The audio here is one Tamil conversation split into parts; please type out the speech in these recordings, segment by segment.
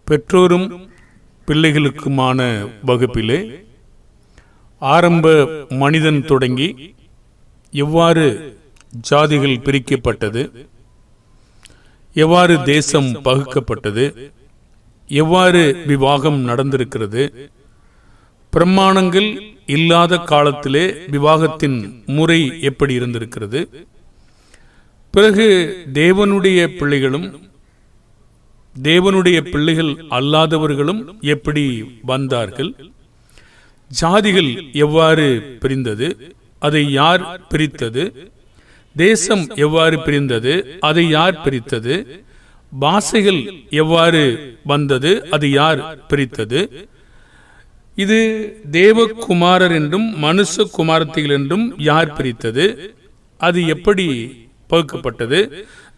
பெற்றோரும் பிள்ளைகளுக்குமான வகுப்பிலே ஆரம்ப மனிதன் தொடங்கி எவ்வாறு ஜாதிகள் பிரிக்கப்பட்டது, எவ்வாறு தேசம் பகுக்கப்பட்டது, எவ்வாறு விவாகம் நடந்திருக்கிறது, பிரமாணங்கள் இல்லாத காலத்திலே விவாகத்தின் முறை எப்படி இருந்திருக்கிறது, பிறகு தேவனுடைய பிள்ளைகளும் தேவனுடைய பிள்ளைகள் அல்லாதவர்களும் எப்படி வந்தார்கள், ஜாதிகள் எவ்வாறு பிரிந்தது, அதை யார் பிரித்தது, தேசம் எவ்வாறு பிரிந்தது, அதை யார் பிரித்தது, பாஷைகள் எவ்வாறு வந்தது, அது யார் பிரித்தது, இது தேவகுமாரர் என்றும் மனுஷ குமாரத்திகள் என்றும் யார் பிரித்தது, அது எப்படி பகுக்கப்பட்டது,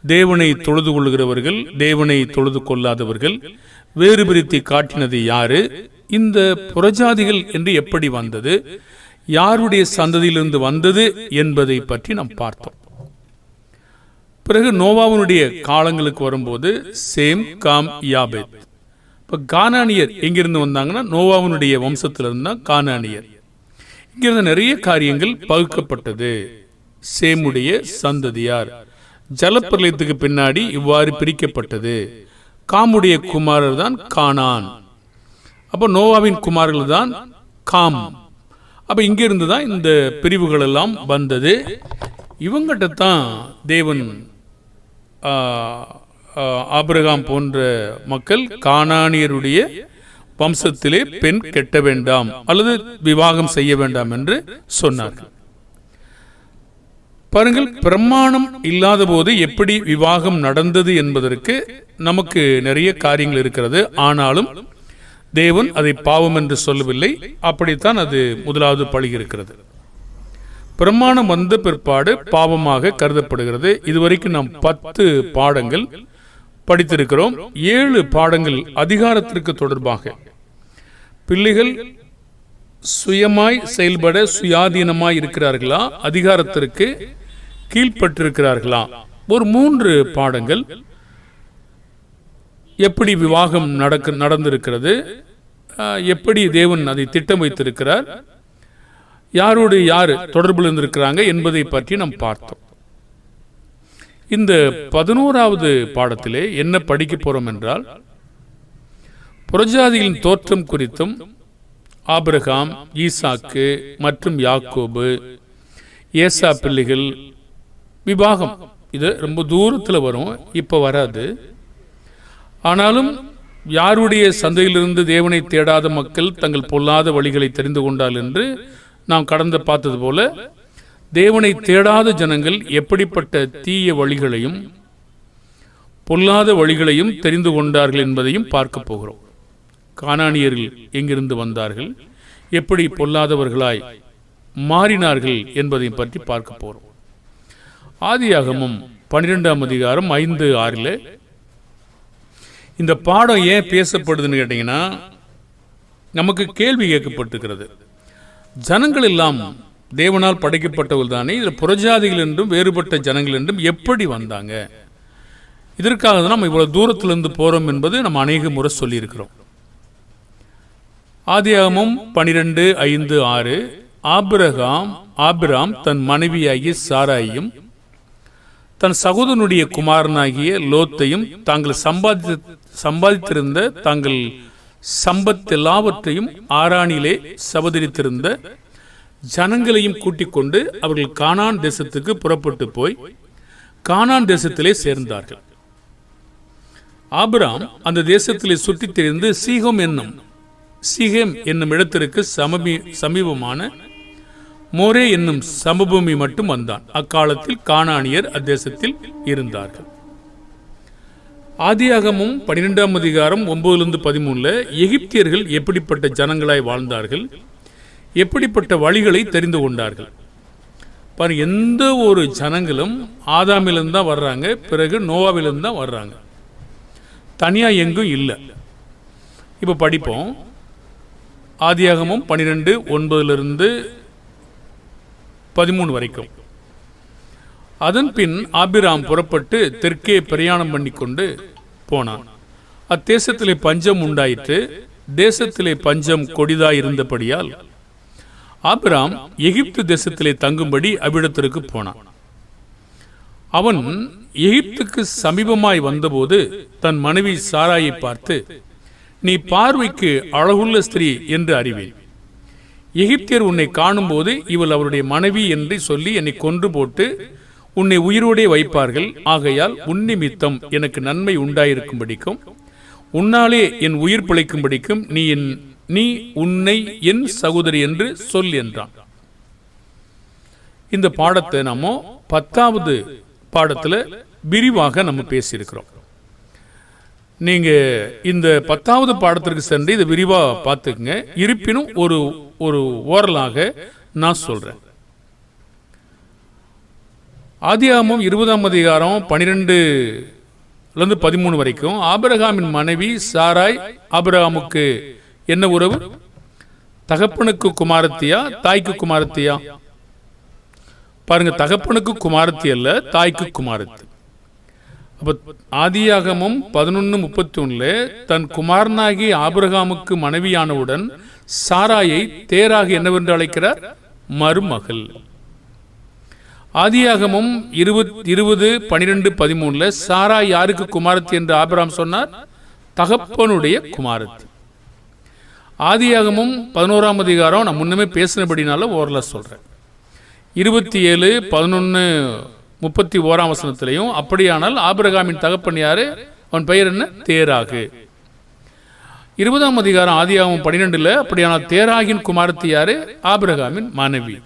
தேவனை தொழுது கொள்கிறவர்கள் தேவனை தொழுது கொள்ளாதவர்கள் வேறு பிரித்து காட்டினது யாரு, இந்த புறஜாதிகள் என்று எப்படி வந்தது, யாருடைய சந்ததியிலிருந்து வந்தது என்பதை பற்றி நாம் பார்த்தோம். பிறகு நோவாவுடைய காலங்களுக்கு வரும்போது சேம், காம், யாபேத். இப்போ கானானியர் எங்கிருந்து வந்தாங்கன்னா நோவாவுடைய வம்சத்திலிருந்து தான் கானானியர். இங்கிருந்து நிறைய காரியங்கள் பகுக்கப்பட்டது. சேமுடைய சந்ததியார் ஜலப்பிரளயத்துக்கு பின்னாடி இவ்வாறு பிரிக்கப்பட்டது. காமுடைய குமாரர் தான் கானான். அப்போ நோவாவின் குமாரர்கள் தான் காம். அப்போ இங்கிருந்து தான் இந்த பிரிவுகள் எல்லாம் வந்தது. இவங்கிட்ட தான் தேவன் ஆபிரகாம் போன்ற மக்கள் கானானியருடைய வம்சத்திலே பெண் கெட்ட வேண்டாம் அல்லது விவாகம் செய்ய வேண்டாம் என்று சொன்னார்கள். பாருங்கள், பிரமாணம் இல்லாத போது எப்படி விவாகம் நடந்தது என்பதற்கு நமக்கு நிறைய காரியங்கள் இருக்கிறது. ஆனாலும் தேவன் அதை பாவம் என்று சொல்லவில்லை. அப்படித்தான் அது முதலாவது பழகி இருக்கிறது. பிரமாணம் வந்த பிற்பாடு பாவமாக கருதப்படுகிறது. இதுவரைக்கும் நாம் 10 பாடங்கள் படித்திருக்கிறோம். 7 பாடங்கள் அதிகாரத்திற்கு தொடர்பாக. பிள்ளைகள் சுயமாய் செயல்பட சுயாதீனமாய் இருக்கிறார்களா, அதிகாரத்திற்கு கீழ்பட்டிருக்கிறார்களா. ஒரு 3 பாடங்கள். எப்படி விவாகம் நடந்திருக்கிறது, எப்படி தேவன் அதை திட்டம் வைத்திருக்கிறார், யாரோடு யார் தொடர்பில் இருந்திருக்கிறாங்க என்பதை பற்றி நாம் பார்த்தோம். இந்த 11வது பாடத்திலே என்ன படிக்க போறோம் என்றால், புறஜாதிகளின் தோற்றம் குறித்தும் ஆபிரகாம், ஈசாக்கு மற்றும் யாக்கோபு, ஏசா பிள்ளைகள் விவாகம். இது ரொம்ப தூரத்தில் வரும், இப்ப வராது. ஆனாலும் யாருடைய சந்தையிலிருந்து தேவனை தேடாத மக்கள் தங்கள் பொல்லாத வழிகளை தெரிந்து கொண்டால் என்று நாம் கடந்த பார்த்தது போல, தேவனை தேடாத ஜனங்கள் எப்படிப்பட்ட தீய வழிகளையும் பொல்லாத வழிகளையும் தெரிந்து கொண்டார்கள் என்பதையும் பார்க்க போகிறோம். கானானியர்கள் எங்கிருந்து வந்தார்கள், எப்படி பொல்லாதவர்களாய் மாறினார்கள் என்பதையும் பற்றி பார்க்க போகிறோம். ஆதியாகமம் 12ஆம் அதிகாரம் 5-6 இந்த பாடம் ஏன் பேசப்படுதுன்னு கேட்டீங்கன்னா, நமக்கு கேள்வி கேட்கப்பட்டிருக்கிறது. ஜனங்கள் எல்லாம் தேவனால் படைக்கப்பட்டவர்கள் தானே, இதில் புறஜாதிகள் என்றும் வேறுபட்ட ஜனங்கள் என்றும் எப்படி வந்தாங்க? இதற்காக தான் நம்ம இவ்வளவு தூரத்திலிருந்து போறோம் என்பது நம்ம அநேக முறை சொல்லியிருக்கிறோம். ஆதியாகமம் 12:5-6 ஆபிராம் தன் மனைவியாகிய சாராயையும் தன் சகோதரனுடைய குமாரனாகிய லோத்தையும் தாங்கள் சம்பாதித்திருந்த தாங்கள் சம்பத்தெல்லாவற்றையும் ஆரானிலே சபதரித்திருந்த ஜனங்களையும் கூட்டிக் கொண்டு அவர்கள் கானான் தேசத்துக்கு புறப்பட்டு போய் கானான் தேசத்திலே சேர்ந்தார்கள். ஆபிராம் அந்த தேசத்திலே சுற்றித் திரிந்து சீகேம் என்னும் இடத்திற்கு சமீபமான மோரே என்னும் சமபூமி மட்டும் வந்தான். அக்காலத்தில் கானானியர் அத்தேசத்தில் இருந்தார்கள். ஆதியாகமும் 12ஆம் அதிகாரம் 9-13 எகிப்தியர்கள் எப்படிப்பட்ட ஜனங்களாய் வாழ்ந்தார்கள், எப்படிப்பட்ட வழிகளை தெரிந்து கொண்டார்கள். பாருங்க, எந்த ஒரு ஜனங்களும் ஆதாமிலிருந்து தான் வர்றாங்க, பிறகு நோவாவிலிருந்து தான் வர்றாங்க, தனியா எங்கும் இல்லை. இப்ப படிப்போம். ஆதியாகமம் 12:9-13 வரைக்கும். அதன் பின் ஆபிராம் புறப்பட்டு தெற்கே பிரயாணம் பண்ணி கொண்டு போனான். அத்தேசத்திலே பஞ்சம் உண்டாயிற்று. தேசத்திலே பஞ்சம் கொடிதாயிருந்தபடியால் ஆபிராம் எகிப்து தேசத்திலே தங்கும்படி அவ்விடத்திற்கு போனான். அவன் எகிப்துக்கு சமீபமாய் வந்தபோது தன் மனைவி சாராயை பார்த்து, நீ பார்வைக்கு அழகுள்ள ஸ்திரீ என்று அறிவேன். எகிப்தியர் உன்னை காணும் போது இவள் அவருடைய மனைவி என்று சொல்லி என்னை கொன்று போட்டு உன்னை உயிரோடே வைப்பார்கள். ஆகையால் உன் நிமித்தம் எனக்கு நன்மை உண்டாயிருக்கும்படிக்கும் உன்னாலே என் உயிர் பிழைக்கும்படிக்கும் நீ உன்னை என் சகோதரி என்று சொல் என்றான். இந்த பாடத்தை நம்ம 10வது பாடத்தில் விரிவாக நம்ம பேசியிருக்கிறோம். நீங்க இந்த 10வது பாடத்திற்கு சென்று இதை விரிவா பார்த்துக்குங்க. இருப்பினும் ஒரு ஓரலாக நான் சொல்றேன். ஆதியாகமம் 20ஆம் அதிகாரம் 12-13 வரைக்கும் ஆபிரகாமின் மனைவி சாராய் ஆபிரகாமுக்கு என்ன உறவு? தகப்பனுக்கு குமாரத்தியா, தாய்க்கு குமாரத்தியா? பாருங்க, தகப்பனுக்கு குமாரத்தி அல்ல, தாய்க்கு குமாரத்தி. அப்ப ஆதியாகமம் 11:31 தன் குமாரனாகி ஆபிரகாமுக்கு மனைவியானவுடன் சாராயை தேராக என்னவென்று அழைக்கிறார்? மருமகள். ஆதியாகமம் 20:12-13 சாரா யாருக்கு குமாரத்தி என்று ஆபிரகாம் சொன்னார்? தகப்பனுடைய குமாரத்தி. ஆதியாகமம் 11ஆம் அதிகாரம் நான் முன்னமே பேசினபடினால ஓரலா சொல்றேன். 27:11-31 அப்படியானால் ஆபிரகாமின் தகப்பன் யாரு? அவன் பெயர் என்ன? தேராகு. 20ஆம் அதிகாரம் ஆதியாகமம் 12 அப்படியானால் தேராகின் குமாரத்தி யாரு? ஆபிரகாமின் மனைவி.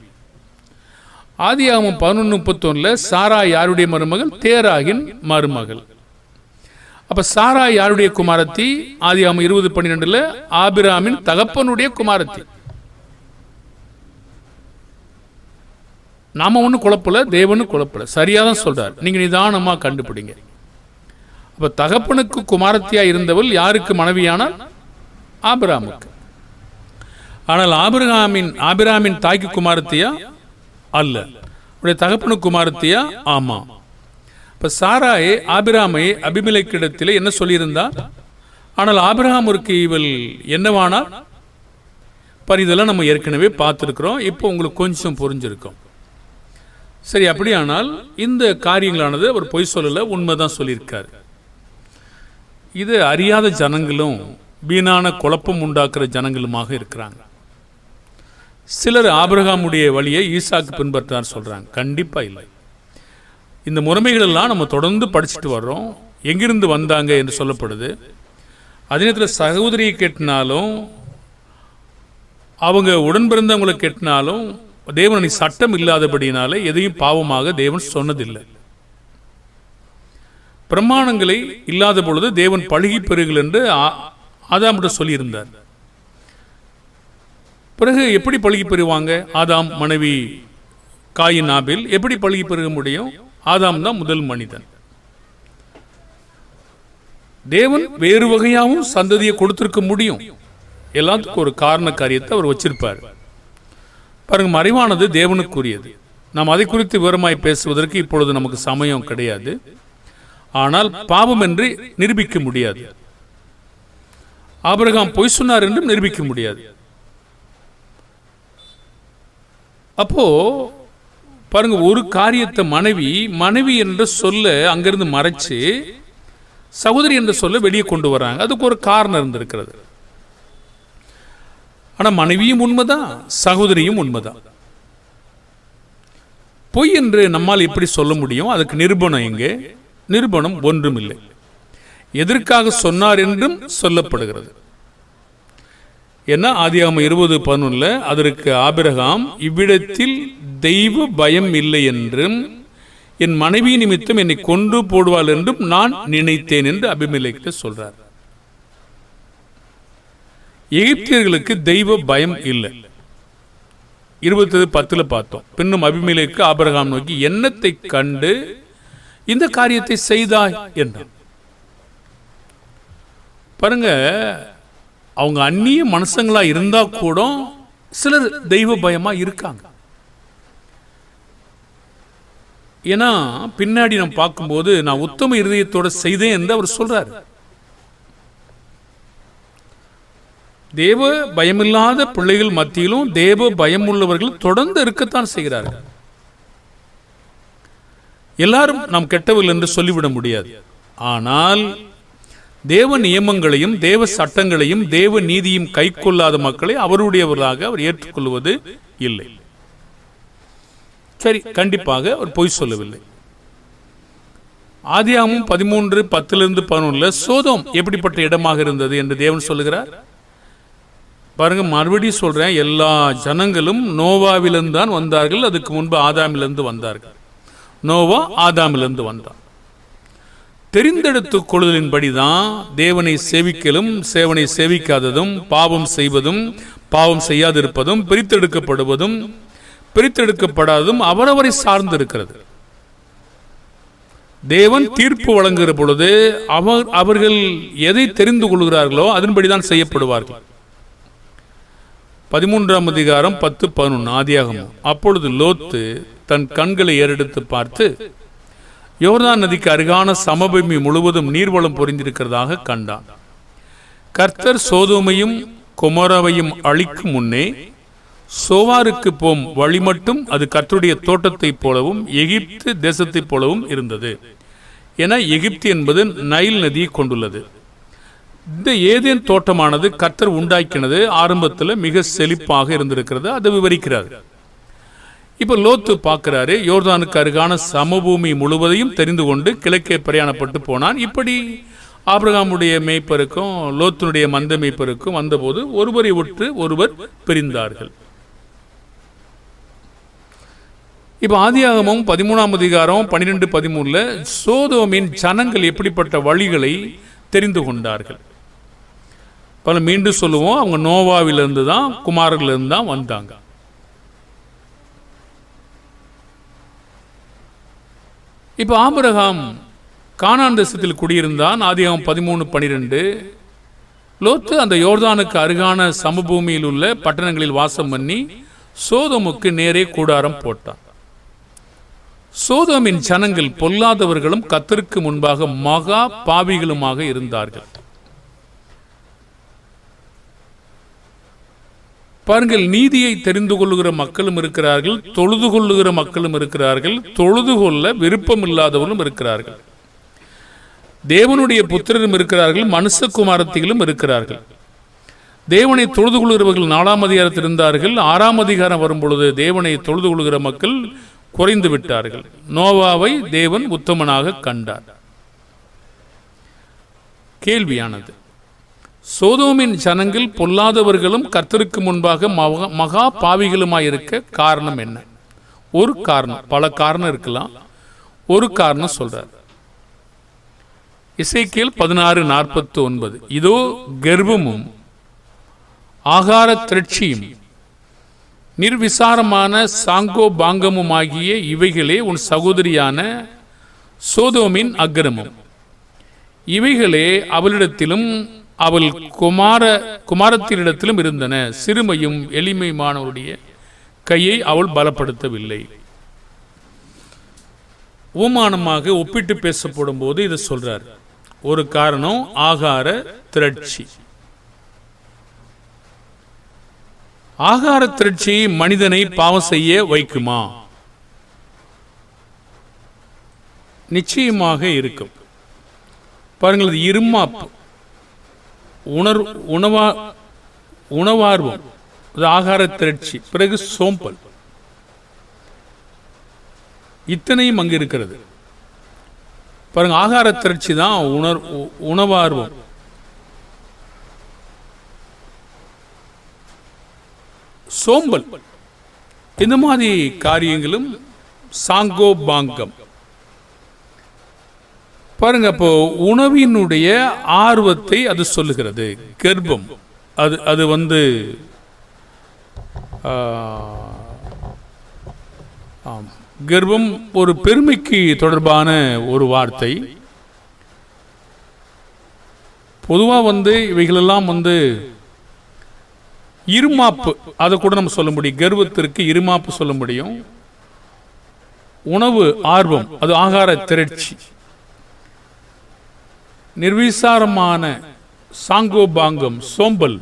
ஆதியாகமம் 11:31 சாரா யாருடைய மருமகள்? தேராகின் மருமகள். அப்ப சாரா யாருடைய குமாரத்தி? ஆதியாகமம் 20:12 ஆபிரகாமின் தகப்பனுடைய குமாரத்தி. நாம ஒன்றும் குழப்பல, தேவனும் குழப்பல, சரியாதான் சொல்றார். நீங்க நிதானமா கண்டுபிடிங்க. அப்ப தகப்பனுக்கு குமாரத்தியா இருந்தவள் யாருக்கு மனைவியானால்? ஆபிரகாமுக்கு. ஆனால் ஆபிரகாமின் தாய்க்கு குமாரத்தியா? அல்ல. உடைய தகப்பனுக்கு குமாரத்தியா? ஆமா. இப்ப சாராயே ஆபிரகாமை அபிமெலேக்கிடத்திலே என்ன சொல்லியிருந்தா? ஆனால் ஆபிரகாமுக்கு இவள் என்னவானா? இதெல்லாம் நம்ம ஏற்கனவே பார்த்துருக்கிறோம். இப்போ உங்களுக்கு கொஞ்சம் புரிஞ்சிருக்கும். சரி, அப்படியானால் இந்த காரியங்களானது அவர் பொய் சொல்லல, உண்மைதான் சொல்லியிருக்காரு. இது அறியாத ஜனங்களும் வீணான குழப்பம் உண்டாக்குற ஜனங்களுமாக இருக்கிறாங்க. சிலர் ஆபிரகாமுடைய வழியை ஈசாக்கு பின்பற்றார் சொல்றாங்க. கண்டிப்பா இல்லை. இந்த முறைமைகள் எல்லாம் நம்ம தொடர்ந்து படிச்சுட்டு வர்றோம். எங்கிருந்து வந்தாங்க என்று சொல்லப்படுது. அதே நேரத்தில் சகோதரியை கேட்டினாலும் அவங்க உடன் பிறந்தவங்களை கேட்டினாலும் தேவன் சட்டம் இல்லாதபடினால எதையும் பாவமாக தேவன் சொன்னதில்லை. பிரமாணங்களை இல்லாத பொழுது தேவன் பழுகி பெறுகள் என்று ஆதாம் சொல்லியிருந்தார். பிறகு எப்படி பழுகி பெறுவாங்க? ஆதாம் மனைவி காயின் ஆபேல் எப்படி பழுகி பெருக முடியும்? ஆதாம் தான் முதல் மனிதன். தேவன் வேறு வகையாகவும் சந்ததியை கொடுத்திருக்க முடியும். எல்லாத்துக்கும் ஒரு காரண காரியத்தை அவர் வச்சிருப்பார். பாருங்க, மறைவானது தேவனுக்குரியது. நாம் அதை குறித்து விவரமாய் பேசுவதற்கு இப்பொழுது நமக்கு சமயம் கிடையாது. ஆனால் பாவம் என்று நிரூபிக்க முடியாது. ஆபிரகாம் பொய் சொன்னார் என்றும் நிரூபிக்க முடியாது. அப்போ பாருங்க, ஒரு காரியத்தை மனைவி என்று சொல்ல அங்கிருந்து மறைச்சு சகோதரி என்று சொல்ல வெளியே கொண்டு வராங்க. அதுக்கு ஒரு காரணம் இருந்திருக்கிறது. ஆனா மனைவியும் உண்மைதான், சகோதரியும் உண்மைதான். பொய் என்று நம்மால் எப்படி சொல்ல முடியும்? அதுக்கு நிரூபணம் எங்கே? நிரூபணம் ஒன்றும் இல்லை. எதற்காக சொன்னார் என்றும் சொல்லப்படுகிறது. ஏன்னா ஆதியாகமம் 20:11 அதற்கு ஆபிரகாம் இவ்விடத்தில் தெய்வ பயம் இல்லை என்றும் என் மனைவி நிமித்தம் என்னை கொன்று போடுவாள் என்றும் நான் நினைத்தேன் என்று அபிமெலேக்கு சொல்றார். எகிப்தியர்களுக்கு தெய்வ பயம் இல்லை. 20:10 பார்த்தோம். பின்னும் அபிமெலேக்கு ஆபிரகாம் நோக்கி என்னத்தை கண்டு இந்த காரியத்தை செய்தாய் என்றான். பாருங்க, அவங்க அந்நிய மனுஷங்களா இருந்தா கூட சிலர் தெய்வ பயமா இருக்காங்க. ஏன்னா பின்னாடி நம்ம பார்க்கும்போது நான் உத்தம இருதயத்தோட செய்தேன் என்று அவர் சொல்றாரு. தேவ பயமில்லாத பிள்ளைகள் மத்தியிலும் தேவ பயம் உள்ளவர்கள் தொடர்ந்து இருக்கத்தான் செய்கிறார்கள். எல்லாரும் நாம் கெட்டவர்கள் என்று சொல்லிவிட முடியாது. ஆனால் தேவ நியமங்களையும் தேவ சட்டங்களையும் தேவ நீதியும் கை கொள்ளாத மக்களை அவருடையவர்களாக அவர் ஏற்றுக்கொள்வது இல்லை. சரி, கண்டிப்பாக அவர் பொய் சொல்லவில்லை. ஆதியாகமம் 13:10-11 சோதோம் எப்படிப்பட்ட இடமாக இருந்தது என்று தேவன் சொல்லுகிறார். பாருங்க, மறுபடியும் சொல்றேன், எல்லா ஜனங்களும் நோவாவிலிருந்து தான் வந்தார்கள். அதுக்கு முன்பு ஆதாமிலிருந்து வந்தார்கள். நோவா ஆதாமிலிருந்து வந்தான். தெரிந்தெடுத்து கொள்ளுதலின்படிதான் தேவனை சேவிக்கலும் சேவனை சேவிக்காததும், பாவம் செய்வதும் பாவம் செய்யாதிருப்பதும், பிரித்தெடுக்கப்படுவதும் பிரித்தெடுக்கப்படாததும் அவரவரை சார்ந்து இருக்கிறது. தேவன் தீர்ப்பு வழங்குகிற பொழுது அவர்கள் எதை தெரிந்து கொள்கிறார்களோ அதன்படிதான் செய்யப்படுவார்கள். 13ஆம் அதிகாரம் 10-11 ஆதியாகமம். அப்பொழுது லோத்து தன் கண்களை ஏறெடுத்து பார்த்து யோர்தான் நதிக்கு அருகான சமபூமி முழுவதும் நீர்வளம் பொறிந்திருக்கிறதாக கண்டான். கர்த்தர் சோதோமையும் கொமோராவையும் அழிக்கும் முன்னே சோவாருக்கு போம் வழி மட்டும் அது கர்த்தருடைய தோட்டத்தைப் போலவும் எகிப்து தேசத்தைப் போலவும் இருந்தது. என எகிப்து என்பது நைல் நதியை கொண்டுள்ளது. இந்த ஏதேன் தோட்டமானது கர்த்தர் உண்டாக்கினது ஆரம்பத்தில் மிக செழிப்பாக இருந்திருக்கிறது. அதை விவரிக்கிறார். இப்ப லோத்து பார்க்கிறாரு, யோர்தானுக்கு அருகான சமபூமி முழுவதையும் தெரிந்து கொண்டு கிழக்கே பிரயாணப்பட்டு போனான். இப்படி ஆபிரகாமுடைய மேய்ப்பருக்கும் லோத்துனுடைய மந்த மேய்ப்பருக்கும் வந்தபோது ஒருவரை விட்டு ஒருவர் பிரிந்தார்கள். இப்ப ஆதியாகமம் 13ஆம் அதிகாரம் 12-13 சோதோமின் ஜனங்கள் எப்படிப்பட்ட வழிகளை தெரிந்து கொண்டார்கள். பல மீண்டும் சொல்லுவோம், அவங்க நோவாவிலிருந்து தான் குமாரர்களிருந்து தான் வந்தாங்க. இப்ப ஆபிரகாம் கானான் தேசத்தில் குடியிருந்தான். ஆதியாகமம் 13:12 லோத்து அந்த யோர்தானுக்கு அருகான சமபூமியில் உள்ள பட்டணங்களில் வாசம் பண்ணி சோதோமுக்கு நேரே கூடாரம் போட்டான். சோதோமின் ஜனங்கள் பொல்லாதவர்களும் கர்த்தருக்கு முன்பாக மகா பாவிகளுமாக இருந்தார்கள். பாருங்கள், நீதியை தெரிந்து கொள்ளுகிற மக்களும் இருக்கிறார்கள், தொழுது கொள்ளுகிற மக்களும் இருக்கிறார்கள், தொழுது கொள்ள விருப்பம் இல்லாதவர்களும் இருக்கிறார்கள். தேவனுடைய புத்திரரும் இருக்கிறார்கள், மனுஷகுமாரத்திகளும் இருக்கிறார்கள். தேவனை தொழுது கொள்கிறவர்கள் 4ஆம் அதிகாரத்தில் இருந்தார்கள். 6ஆம் அதிகாரம் வரும்பொழுது தேவனை தொழுது கொள்கிற மக்கள் குறைந்து விட்டார்கள். நோவாவை தேவன் உத்தமனாக கண்டார். கேள்வியானது, சோதோமின் ஜனங்கள் பொல்லாதவர்களும் கர்த்தருக்கு முன்பாக மகா பாவிகளுமாயிருக்க காரணம் என்ன? ஒரு காரணம், பல காரணம் இருக்கலாம். ஒரு காரணம் சொல்றார். எசேக்கியேல் 16:49 இதோ கர்வமும் ஆகார திரட்சியும் நிர்விசாரமான சாங்கோ பாங்கமுமாகிய இவைகளே உன் சகோதரியான சோதோமின் அக்கிரமம். இவைகளே அவளிடத்திலும் அவள் குமாரத்தினிடத்திலும் இருந்தன. சிறுமையும் எளிமையுமானவருடைய கையை அவள் பலப்படுத்தவில்லை. உமானமாக ஒப்பிட்டு பேசப்படும் போது இதை சொல்றார். ஒரு காரணம் ஆகார திரட்சி. ஆகார திரட்சி மனிதனை பாவம் செய்ய வைக்குமா? நிச்சயமாக இருக்கும். பாருங்கள், இது இருமாப்பு, உணவார்வம், ஆகார திரட்சி, பிறகு சோம்பல், இத்தனையும் அங்கு இருக்கிறது. பாருங்க, ஆகார திரட்சி தான் உணவார்வம். சோம்பல், இந்த மாதிரி காரியங்களும் சாங்கோ பாங்கம். பாருங்க, அப்போ உணவினுடைய ஆர்வத்தை அது சொல்லுகிறது. கர்ப்பம், அது வந்து கர்ப்பம் ஒரு பெருமைக்கு தொடர்பான ஒரு வார்த்தை. பொதுவாக வந்து இவைகளெல்லாம் வந்து இருமாப்பு, அதை கூட நம்ம சொல்ல முடியும். கர்வத்திற்கு இருமாப்பு சொல்ல முடியும். உணவு ஆர்வம், அது ஆகார திரட்சி. நிர்விசாரமான சாங்கோபாங்கம், சோம்பல்,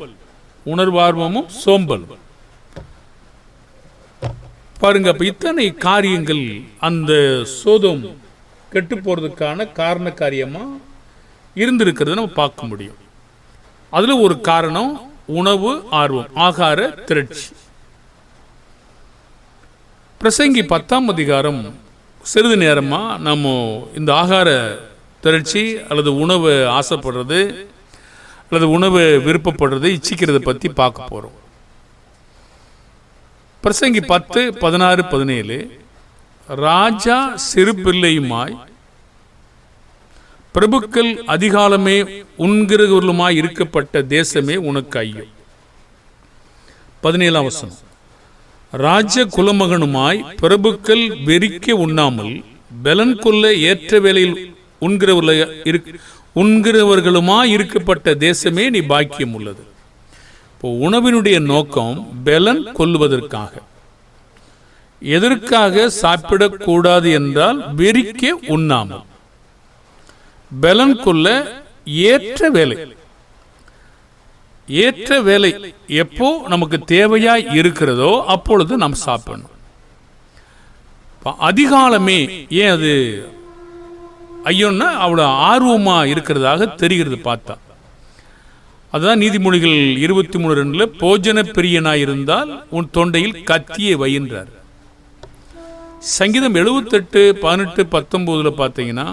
உணர்வார்வமும் சோம்பல். பாருங்க, அப்ப இத்தனை காரியங்கள் அந்த சோதோம் கெட்டு போறதுக்கான காரண காரியமா இருந்திருக்கிறது நம்ம பார்க்க முடியும். அதுல ஒரு காரணம் உணவு ஆர்வம், ஆகார திரட்சி. பிரசங்கி 10ஆம் அதிகாரம் சிறிது நேரமா நம்ம இந்த ஆகார திரட்சி அல்லது உணவு ஆசைப்படுறது அல்லது உணவு விருப்பப்படுறது, இச்சிக்கிறத பத்தி பார்க்க போறோம். பிரசங்கி 10, 16, 17. ராஜா சிறு பிள்ளையுமாய் பிரபுக்கள் அதிகாலமே உண்கிறவர்களுமாய் இருக்கப்பட்ட தேசமே உனக்கு ஐயோ. 17ஆம் வசனம். ராஜ குலமகனுமாய் பிரபுக்கள் வெறிக்க உண்ணாமல் பலன் கொள்ள ஏற்ற வேளையில் உண்கிறவர்களுமாய் இருக்கப்பட்ட தேசமே நீ பாக்கியம் உள்ளது. இப்போ உணவினுடைய நோக்கம் பலன் கொள்வதற்காக. எதற்காக சாப்பிடக்கூடாது என்றால் வெறிக்க உண்ணாமல், பலன் கொள்ள ஏற்ற வேலை. ஏற்ற வேலை எப்போ நமக்கு தேவையாய் இருக்கிறதோ அப்பொழுது நாம் சாப்பிடணும். அதிகாலமே ஏன் அது ஐயோன்னா அவ்வளவு ஆர்வமா இருக்கிறதாக தெரிகிறது பார்த்தா. அதுதான் நீதிமொழிகள் 23:2 போஜன பிரியனாய் இருந்தால் உன் தொண்டையில் கத்தியை வையின்றார். சங்கீதம் 78, 18, 19 பார்த்தீங்கன்னா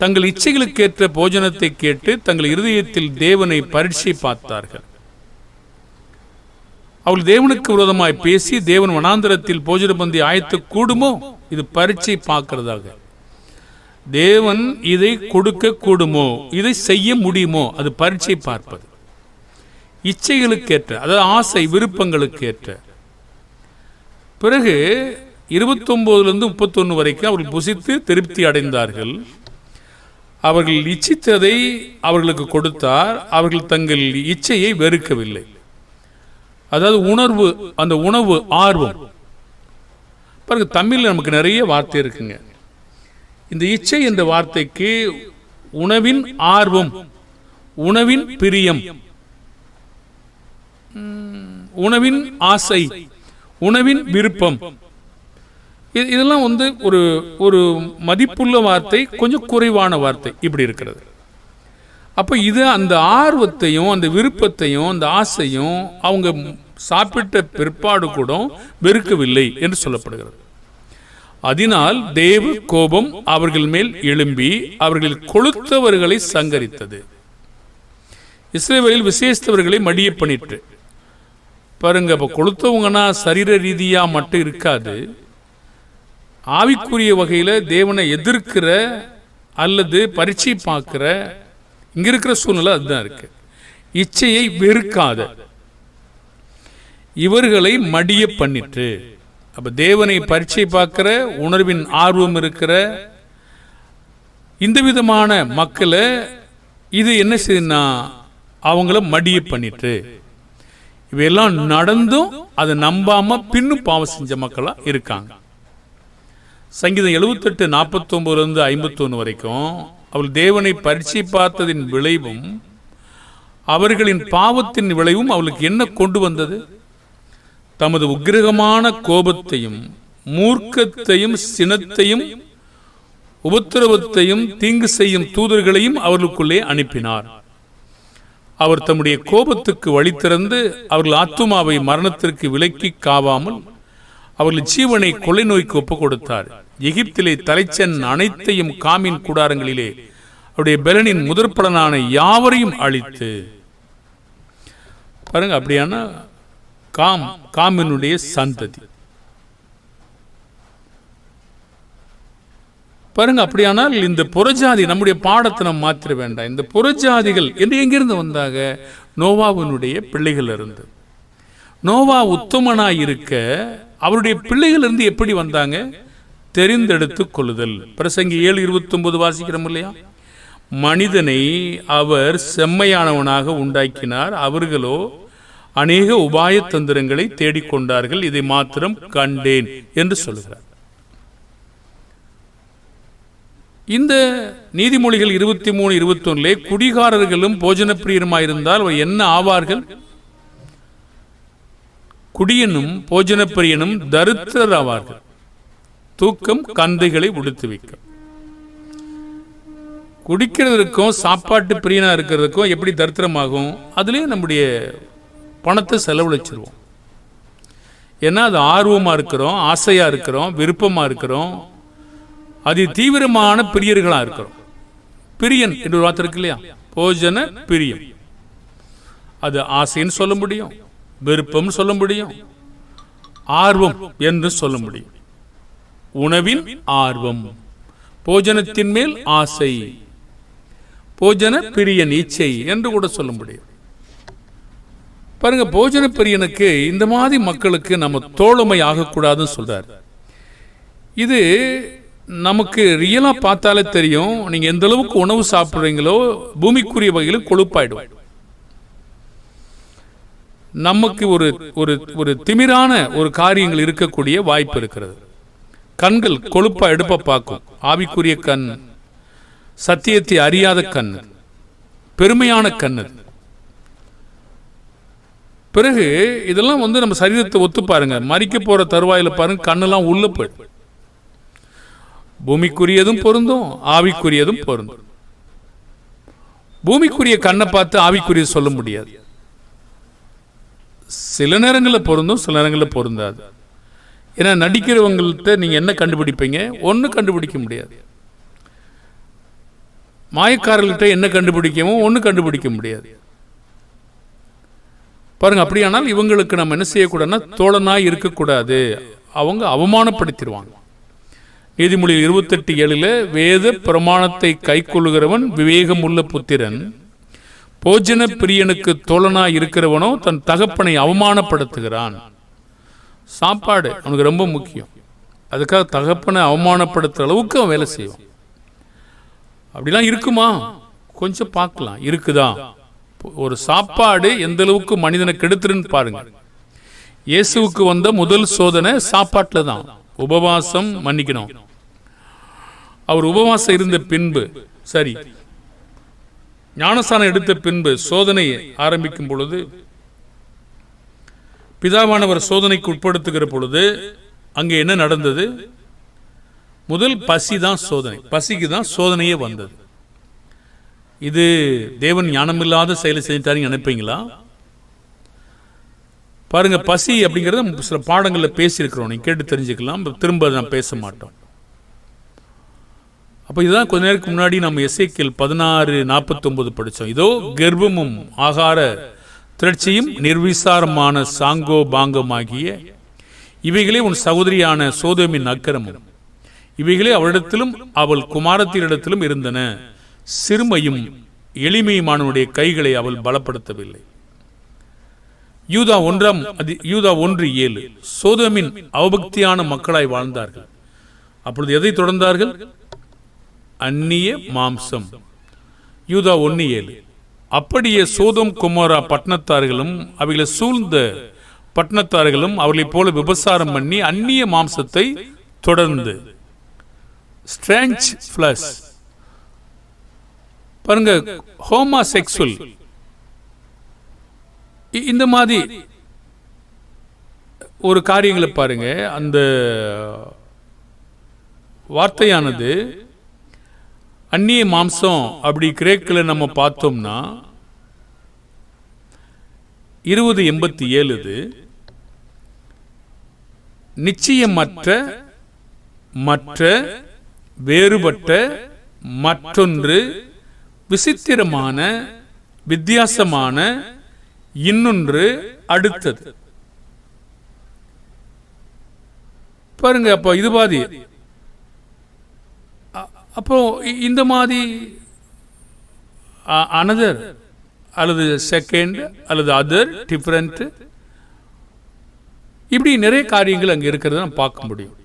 தங்கள் இச்சைகளுக்கேற்ற போஜனத்தை கேட்டு தங்கள் இருதயத்தில் தேவனை பரீட்சை பார்த்தார்கள். அவள் தேவனுக்கு விரோதமாய் பேசி தேவன் வனாந்தரத்தில் போஜன பந்தி ஆயத்த கூடுமோ, இது பரீட்சை பார்க்கிறதாக. தேவன் இதை கொடுக்க கூடுமோ, இதை செய்ய முடியுமோ, அது பரீட்சை பார்ப்பது. இச்சைகளுக்கேற்ற, அதாவது ஆசை விருப்பங்களுக்கு ஏற்ற. பிறகு 29 31 வரைக்கும் அவர்கள் புசித்து திருப்தி அடைந்தார்கள். அவர்கள் இச்சித்ததை அவர்களுக்கு கொடுத்தார். அவர்கள் தங்கள் இச்சையை வெறுக்கவில்லை. அதாவது உணர்வு, அந்த உணவு ஆர்வம். பாருங்க, தமிழ்ல நமக்கு நிறைய வார்த்தை இருக்குங்க. இந்த இச்சை என்ற வார்த்தைக்கு உணவின் ஆர்வம், உணவின் பிரியம், உணவின் ஆசை, உணவின் விருப்பம், இதெல்லாம் ஒரு ஒரு மதிப்புள்ள வார்த்தை, கொஞ்சம் குறைவான வார்த்தை இப்படி இருக்கிறது. அப்ப இது அந்த ஆர்வத்தையும் அந்த விருப்பத்தையும் அந்த ஆசையும் அவங்க சாப்பிட்ட பிற்பாடு கூட வெறுக்கவில்லை என்று சொல்லப்படுகிறது. அதனால் தேவ கோபம் அவர்கள் மேல் எழும்பி அவர்கள் கொளுத்தவர்களை சங்கரித்தது. இஸ்ரவேலில் விசேஷித்தவர்களை மடிய பண்ணிட்டு. பாருங்க, அப்ப கொளுத்தவங்கன்னா சரீர ரீதியா மட்டும் இருக்காது, ஆவிக்குரிய வகையில தேவனை எதிர்க்கிற அல்லது பரீட்சை பார்க்கிற இங்க இருக்கிற சூழ்நிலை அதுதான் இருக்கு. இச்சையை வெறுக்காத இவர்களை மடிய பண்ணிட்டு. அப்ப தேவனை பரீட்சை பார்க்கிற உணர்வின் ஆர்வம் இருக்கிற இந்த விதமான மக்களை இது என்ன செய்யுதுன்னா அவங்கள மடிய பண்ணிட்டு. இவையெல்லாம் நடந்தும் அதை நம்பாம பின்னும் பாவம் செஞ்ச மக்களா இருக்காங்க. சங்கீதம் 78, 49 51 வரைக்கும் அவள் தேவனை பரீட்சை பார்த்ததின் விளைவும் அவர்களின் பாவத்தின் விளைவும் அவளுக்கு என்ன கொண்டு வந்தது? தமது உக்கிரகமான கோபத்தையும் மூர்க்கத்தையும் சினத்தையும் உபத்திரவத்தையும் தீங்கு செய்யும் தூதர்களையும் அவர்களுக்குள்ளே அனுப்பினார். அவர் தம்முடைய கோபத்துக்கு வழி திறந்து அவர்கள் ஆத்துமாவை மரணத்திற்கு விலக்கி காவாமல் அவர்கள் ஜீவனை கொலை நோய்க்கு ஒப்புக் கொடுத்தார். எகிப்திலே தலைச்சன் அனைத்தையும் காமின் கூடாரங்களிலே அவருடைய பெலனின் முதற்பலனான யாவரையும் அழித்து. பாருங்க, அப்படியான காமினுடைய சந்ததி. பாருங்க, அப்படியானால் இந்த புறஜாதி நம்முடைய பாடத்தை நம்ம மாத்திர வேண்டாம். இந்த புறஜாதிகள் என்று எங்கிருந்து வந்தாங்க? நோவாவினுடைய பிள்ளைகள் இருந்து. நோவா உத்தமனாய் இருக்க அவருடைய பிள்ளைகள் இருந்து எப்படி வந்தாங்க? தெரிந்தெடுத்து கொள்ளுதல். பிரசங்கி 7:29 வாசிக்கிறோம் இல்லையா? மனிதனை அவர் செம்மையானவனாக உண்டாக்கினார், அவர்களோ அநேக உபாய தந்திரங்களை தேடிக்கொண்டார்கள், இதை மாத்திரம் கண்டேன் என்று சொல்கிறார். இந்த நீதிமொழிகள் 23:21 குடிகாரர்களும் போஜன பிரியருமாயிருந்தால் என்ன ஆவார்கள்? குடியனும் போஜன பிரியனும் தரித்திரர் ஆவார்கள். தூக்கம் கந்தைகளை உடுத்து வைக்கும். குடிக்கிறதுக்கும் சாப்பாட்டு பிரியனா இருக்கிறதுக்கும் எப்படி தரித்திரமாகும்? அதுலேயே நம்முடைய பணத்தை செலவழிச்சிருவோம். ஏன்னா அது ஆர்வமாக இருக்கிறோம், ஆசையாக இருக்கிறோம், விருப்பமாக இருக்கிறோம், அது தீவிரமான பிரியர்களாக இருக்கிறோம். பிரியன் என்று ஒரு வார்த்தை இருக்கு இல்லையா? போஜன பிரியம். அது ஆசைன்னு சொல்ல முடியும், விருப்பம் சொல்ல முடியும், ஆர்வம் என்று சொல்ல முடியும். உணவின் ஆர்வம், போஜனத்தின் மேல் ஆசை, போஜன பிரியன் இச்சை என்று கூட சொல்ல முடியும். பாருங்க, போஜன பிரியனுக்கு இந்த மாதிரி மக்களுக்கு நம்ம தோழமை ஆகக்கூடாதுன்னு சொல்றாரு. இது நமக்கு ரியலா பார்த்தாலே தெரியும். நீங்க எந்த அளவுக்கு உணவு சாப்பிடுறீங்களோ பூமிக்குரிய வகையில் கொழுப்பாயிடும். நமக்கு ஒரு ஒரு ஒரு திமிரான ஒரு காரியங்கள் இருக்கக்கூடிய வாய்ப்பு இருக்கிறது. கண்கள் கொழுப்பா எடுப்ப பார்க்கும். ஆவிக்குரிய கண், சத்தியத்தை அறியாத கண், பெருமையான கண். பிறகு இதெல்லாம் நம்ம சரீரத்தை ஒத்து பாருங்க. மறிக்க போற தருவாயில பாருங்க, கண்ணெல்லாம் உள்ள போயிடும். பூமிக்குரியதும் பொருந்தும், ஆவிக்குரியதும் பொருந்தும். பூமிக்குரிய கண்ணை பார்த்து ஆவிக்குரிய சொல்ல முடியாது. சில நேரங்களில் பொருந்தும், சில நேரங்களில் பொருந்தாது. ஏன்னா நடிக்கிறவங்கள்ட்ட நீங்க என்ன கண்டுபிடிப்பீங்க? ஒன்னும் கண்டுபிடிக்க முடியாது. மாயக்காரர்கிட்ட என்ன கண்டுபிடிக்கமோ ஒன்னும் கண்டுபிடிக்க முடியாது. பாருங்க, அப்படியானால் இவங்களுக்கு நம்ம என்ன செய்யக்கூடாதுன்னா தோழனாய் இருக்கக்கூடாது. அவங்க அவமானப்படுத்திடுவாங்க. நீதிமொழிகள் 28:7 வேத பிரமாணத்தை கை கொள்ளுகிறவன் விவேகம் உள்ள புத்திரன், போஜன பிரியனுக்கு தோழனாய் இருக்கிறவனோ தன் தகப்பனை அவமானப்படுத்துகிறான். சாப்பாடு அவனுக்கு ரொம்ப முக்கியம். அதுக்காக தகப்பனை அவமானப்படுத்துற அளவுக்கு அவன் வேலை செய்வான். அப்படிலாம் இருக்குமா? கொஞ்சம் பார்க்கலாம். இருக்குதா? ஒரு சாப்பாடு எந்த அளவுக்கு மனிதனை கெடுத்துருன்னு பாருங்க. இயேசுவுக்கு வந்த முதல் சோதனை சாப்பாட்டுல தான். உபவாசம், மன்னிக்கணும், அவர் உபவாசம் இருந்த பின்பு, சரி, ஞானஸ்தானம் எடுத்த பின்பு சோதனை ஆரம்பிக்கும் பொழுது, பிதாவானவர் சோதனைக்கு உட்படுத்துகிற பொழுது அங்கே என்ன நடந்தது? முதல் பசி தான் சோதனை. பசிக்கு தான் சோதனையே வந்தது. இது தேவன் ஞானமில்லாத செயலை செஞ்சிட்டாருன்னு நினைப்பீங்களா? பாருங்க, பசி அப்படிங்கிறத சில பாடங்களில் பேசியிருக்கிறோம், நீங்க கேட்டு தெரிஞ்சுக்கலாம். திரும்ப நான் பேச மாட்டோம். அப்போ இதுதான் கொஞ்ச நேரத்துக்கு முன்னாடி நம்ம எசேக்கியேல் 16:49 படித்தோம். இதோ கர்ப்பமும் ஆகார திரட்சியும் நிர்விசாரமான சாங்கோ பாங்கமாகிய இவைகளே உன் சகோதரியான சோதோமின் அக்கிரமம். இவைகளே அவளிடத்திலும் அவள் குமாரத்தினிடத்திலும் இருந்தன. சிறுமையும் எளிமையுமானுடைய கைகளை அவள் பலப்படுத்தவில்லை. யூதா 1:7 சோதோமின் அவபக்தியான மக்களாய் வாழ்ந்தார்கள். அப்பொழுது எதை தொடர்ந்தார்கள்? அந்நிய மாம்சம். யூதா 1:7. அப்படியே சோதோம் கொமோரா பட்டணத்தார்களும் அவைகளை சூழ்ந்த பட்டணத்தார்களும் அவர்களைப் போல விபசாரம் பண்ணி அந்நிய மாம்சத்தை தொடர்ந்து, ஸ்ட்ரேஞ்ச் பிளஸ், பாருங்க, ஹோமோசெக்சுவல், இந்த மாதிரி ஒரு காரியங்களை பாருங்க. அந்த வார்த்தையானது அந்நிய மாம்சம் அப்படி கிரேக்கில் நம்ம பார்த்தோம்னா 20:87 நிச்சயமற்ற, மற்ற, வேறுபட்ட, மற்றொன்று, விசித்திரமான, வித்தியாசமான, இன்னொன்று, அடுத்தது. பாருங்க, அப்போ இது பாதி. அப்போ இந்த மாதிரி அனதர் அல்லது செகண்ட் அல்லது அதர் டிஃபரண்ட், இப்படி நிறைய காரியங்கள் அங்கே இருக்கிறத நம்ம பார்க்க முடியும்.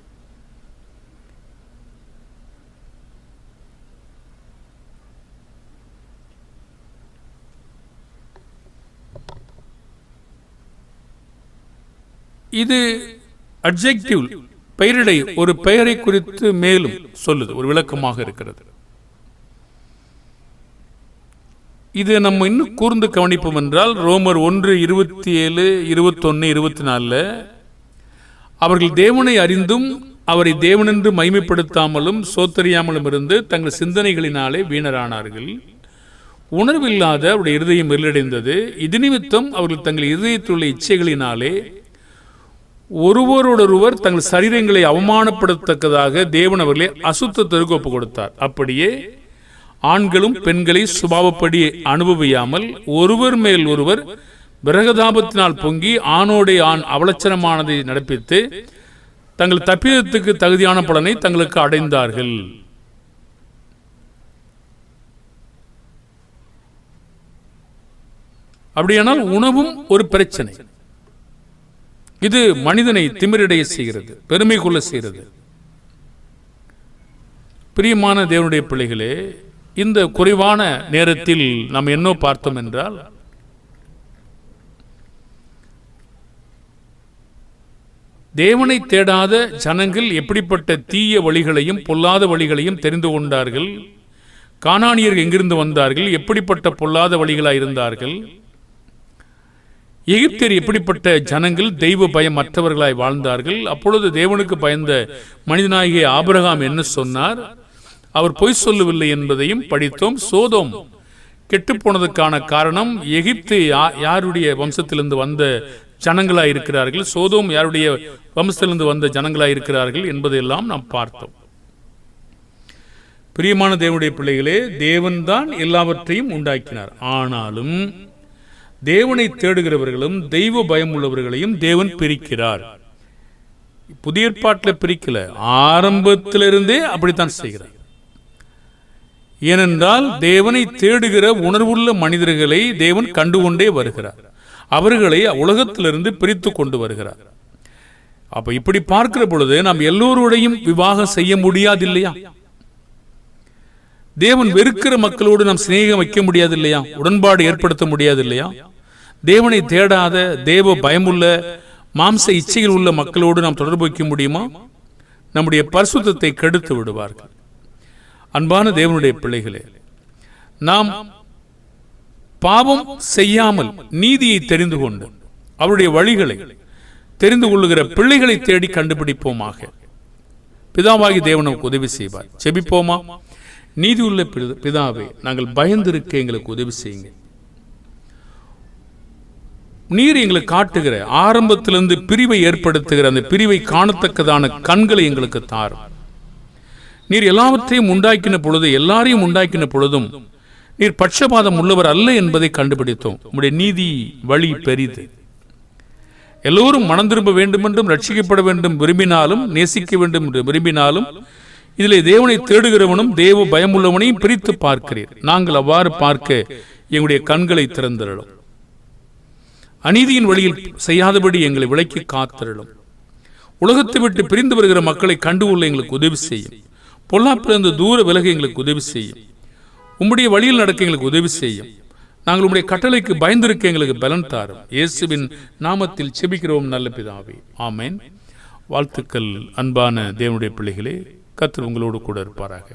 இது அட்ஜெக்டிவ், பெயரிடை, ஒரு பெயரை குறித்து மேலும் சொல்லுது, ஒரு விளக்கமாக இருக்கிறது. இது நம்ம இன்னும் கூர்ந்து கவனிப்போம் என்றால் ரோமர் 1:27, 21, 24 அவர்கள் தேவனை அறிந்தும் அவரை தேவனென்று மகிமைப்படுத்தாமலும் சோத்தறியாமலும் இருந்து தங்கள் சிந்தனைகளினாலே வீணரானார்கள். உணர்வில்லாத அவருடைய இருதயம் வெள்ளடைந்தது. இது நிமித்தம் அவர்கள் தங்கள் இருதயத்தில் உள்ள இச்சைகளினாலே ஒருவரோடொருவர் தங்கள் சரீரங்களை அவமானப்படுத்தத்தக்கதாக தேவன் அவர்களை அசுத்தத்திற்கு ஒப்பு கொடுத்தார். அப்படியே ஆண்களும் பெண்களை சுபாவப்படி அனுபவியாமல் ஒருவர் மேல் ஒருவர் விரகதாபத்தினால் பொங்கி ஆணோடைய ஆண் அவலட்சணமானதை நடப்பித்து தங்கள் தப்பிதத்துக்கு தகுதியான பலனை தங்களுக்கு அடைந்தார்கள். அப்படியானால் உணவும் ஒரு பிரச்சனை. இது மனிதனை திமிரடைய செய்கிறது, பெருமை கொள்ள செய்கிறது. பிரியமான தேவனுடைய பிள்ளைகளே, இந்த குறைவான நேரத்தில் நாம் என்ன பார்த்தோம் என்றால், தேவனை தேடாத ஜனங்கள் எப்படிப்பட்ட தீய வழிகளையும் பொல்லாத வழிகளையும் தெரிந்து கொண்டார்கள். கானானியர்கள் எங்கிருந்து வந்தார்கள், எப்படிப்பட்ட பொல்லாத வழிகளாக இருந்தார்கள். எகிப்தியர் எப்படிப்பட்ட ஜனங்கள் தெய்வ பயம் மற்றவர்களாய் வாழ்ந்தார்கள். அப்பொழுது தேவனுக்கு பயந்த மனிதனாகிய ஆபிரகாம் என்ன சொன்னார், அவர் பொய் சொல்லவில்லை என்பதையும் படித்தோம். சோதோம் கெட்டுப்போனதுக்கான காரணம் எகிப்து யாருடைய வம்சத்திலிருந்து வந்த ஜனங்களாய் இருக்கிறார்கள், சோதோம் யாருடைய வம்சத்திலிருந்து வந்த ஜனங்களாய் இருக்கிறார்கள் என்பதையெல்லாம் நாம் பார்த்தோம். பிரியமான தேவனுடைய பிள்ளைகளே, தேவன்தான் எல்லாவற்றையும் உண்டாக்கினார். ஆனாலும் தேவனை தேடுகிறவர்களும் தெய்வ பயம் உள்ளவர்களையும் தேவன் பிரிக்கிறார். புதிய ஏற்பாட்டில் பிரிக்கல, ஆரம்பத்திலிருந்தே அப்படித்தான் செய்கிறார். ஏனென்றால் தேவனை தேடுகிற உணர்வுள்ள மனிதர்களை தேவன் கண்டுகொண்டே வருகிறார். அவர்களை உலகத்திலிருந்து பிரித்து கொண்டு வருகிறார். அப்ப இப்படி பார்க்கிற பொழுது நாம் எல்லோருடையும் விவாகம் செய்ய முடியாது இல்லையா? தேவன் வெறுக்கிற மக்களோடு நாம் சிநேகம் வைக்க முடியாது இல்லையா? உடன்பாடு ஏற்படுத்த முடியாது இல்லையா? தேவனை தேடாத தேவ பயமுள்ள மாம்ச இச்சைகள் உள்ள மக்களோடு நாம் தொடர்பு வைக்க முடியுமா? நம்முடைய பரிசுத்தத்தை கெடுத்து விடுவார்கள். அன்பான தேவனுடைய பிள்ளைகளே, நாம் பாவம் செய்யாமல் நீதியை தெரிந்து கொண்டு அவருடைய வழிகளை தெரிந்து கொள்ளுகிற பிள்ளைகளை தேடி கண்டுபிடிப்போமாக. பிதாவாகி தேவனுக்கு உதவி செய்வார். செபிப்போமா? நீதியுள்ள பிதாவே, நாங்கள் பயந்திருக்க எங்களுக்கு உதவி செய்யுங்க. நீர் எங்களுக்கு காட்டுகிற ஆரம்பத்திலிருந்து பிரிவை ஏற்படுத்துகிற அந்த பிரிவை காணத்தக்கதான கண்களை எங்களுக்கு தாரும். நீர் எல்லாவற்றையும் உண்டாக்கின பொழுது, எல்லாரையும் உண்டாக்கின பொழுதும் நீர் பட்சபாதம் உள்ளவர் அல்ல என்பதை கண்டுபிடித்தோம். உம்முடைய நீதி வழி பெரிது. எல்லோரும் மனம் திரும்ப வேண்டும் என்றும் ரட்சிக்கப்பட வேண்டும் விரும்பினாலும், நேசிக்க வேண்டும் என்று விரும்பினாலும், இதிலே தேவனை தேடுகிறவனும் தேவ பயமுள்ளவனையும் பிரித்து பார்க்கிறீர். நாங்கள் அவ்வாறு பார்க்க எங்களுடைய கண்களை திறந்திரலும். அநீதியின் வழியில் செய்யாதபடி எங்களை விலக்கி காத்திரலும். உலகத்தை விட்டு பிரிந்து வருகிற மக்களை கண்டுகொள்ள எங்களுக்கு உதவி செய்யும். பொல்லாப்பிலிருந்து தூர விலக எங்களுக்கு உதவி செய்யும். உம்முடைய வழியில் நடக்க எங்களுக்கு உதவி செய்யும். நாங்கள் உம்முடைய கட்டளைக்கு பயந்திருக்க எங்களுக்கு பலன் தாரும். இயேசுவின் நாமத்தில் செபிக்கிறோம் நல்ல பிதாவே, ஆமென். வாழ்த்துக்கள். அன்பான தேவனுடைய பிள்ளைகளே, கர்த்தர் உங்களோடு கூட இருப்பாராக.